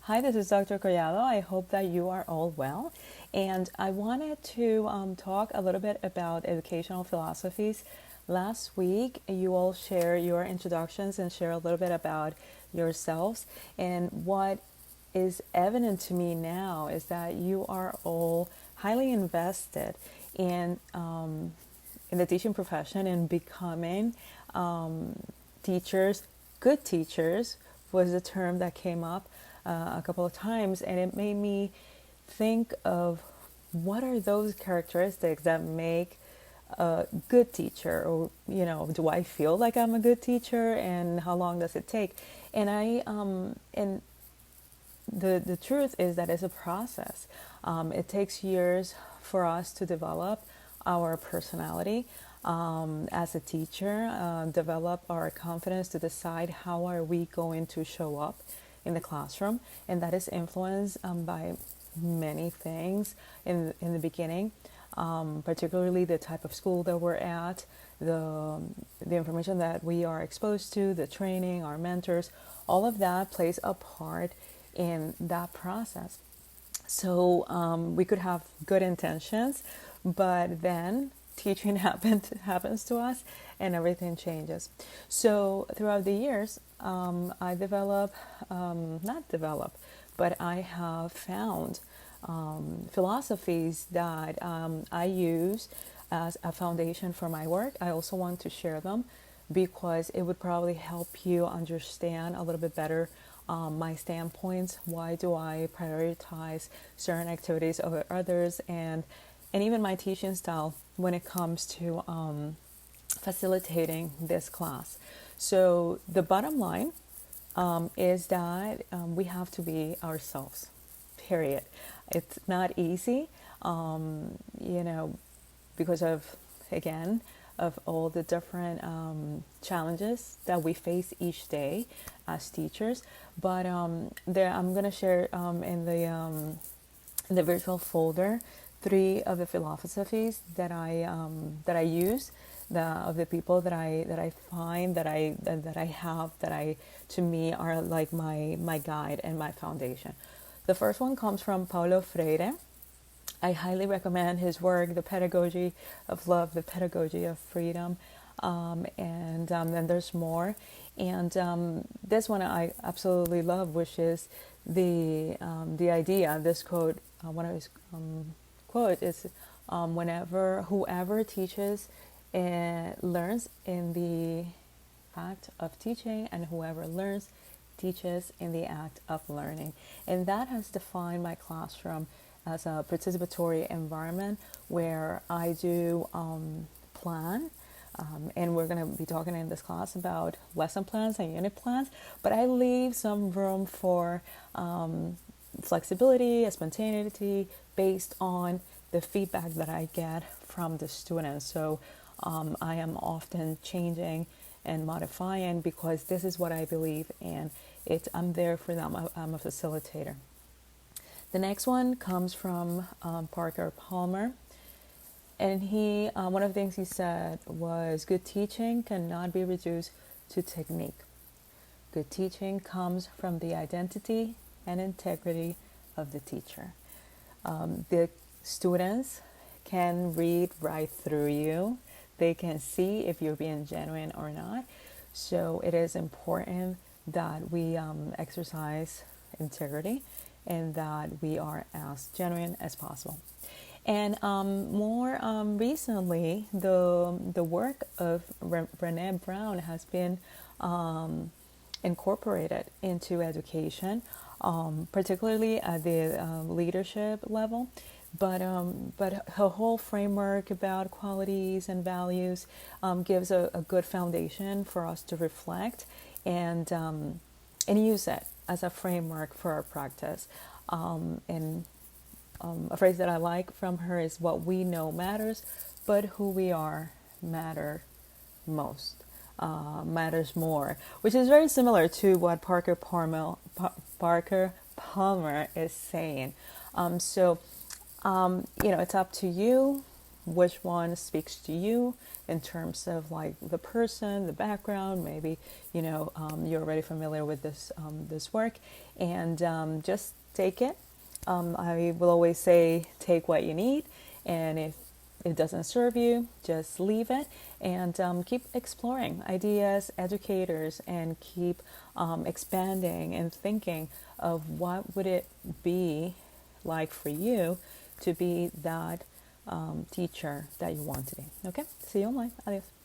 Hi, this is Dr. Collado. I hope that you are all well. And I wanted to talk a little bit about educational philosophies. Last week, you all share your introductions and share a little bit about yourselves. And what is evident to me now is that you are all highly invested in the teaching profession and becoming teachers. Good teachers was a term that came up a couple of times, and it made me think of what are those characteristics that make a good teacher, or do I feel like I'm a good teacher, and how long does it take? And the truth is that it's a process. It takes years for us to develop our personality as a teacher, develop our confidence to decide how are we going to show up in the classroom, and that is influenced by many things in the beginning, particularly the type of school that we're at, the information that we are exposed to, the training, our mentors, all of that plays a part in that process. So we could have good intentions, but then teaching happens to us, and everything changes. So throughout the years, I not develop, but I have found philosophies that I use as a foundation for my work. I also want to share them because it would probably help you understand a little bit better my standpoints. Why do I prioritize certain activities over others, and even my teaching style when it comes to facilitating this class. So the bottom line is that we have to be ourselves, period. It's not easy, because again, of all the different challenges that we face each day as teachers. But I'm going to share in the virtual folder 3 of the philosophies that I use, of the people that I find that I have, to me are like my guide and my foundation. The first one comes from Paulo Freire. I highly recommend his work, The Pedagogy of Love, The Pedagogy of Freedom, and then there's more. And this one I absolutely love, which is the idea. This quote, one of his quote is, whoever teaches learns in the act of teaching, and whoever learns teaches in the act of learning. And that has defined my classroom as a participatory environment where I do plan, and we're going to be talking in this class about lesson plans and unit plans, but I leave some room for flexibility and spontaneity based on the feedback that I get from the students. So I am often changing and modifying because this is what I believe, and I'm there for them. I'm a facilitator. The next one comes from Parker Palmer, and he one of the things he said was, good teaching cannot be reduced to technique. Good teaching comes from the identity and integrity of the teacher. The students can read right through you. They can see if you're being genuine or not. So it is important that we exercise integrity and that we are as genuine as possible. And more recently, the work of Brené Brown has been incorporated into education, particularly at the leadership level. But her whole framework about qualities and values gives a good foundation for us to reflect and use it as a framework for our practice. And a phrase that I like from her is, what we know matters, but who we are matters more, which is very similar to what Parker Palmer is saying. So it's up to you which one speaks to you in terms of like the person, the background. Maybe you're already familiar with this work, and just take it. I will always say, take what you need, and if it doesn't serve you, just leave it, and keep exploring ideas, educators, and keep expanding and thinking of what would it be like for you to be that teacher that you want to be. Okay, see you online. Adios.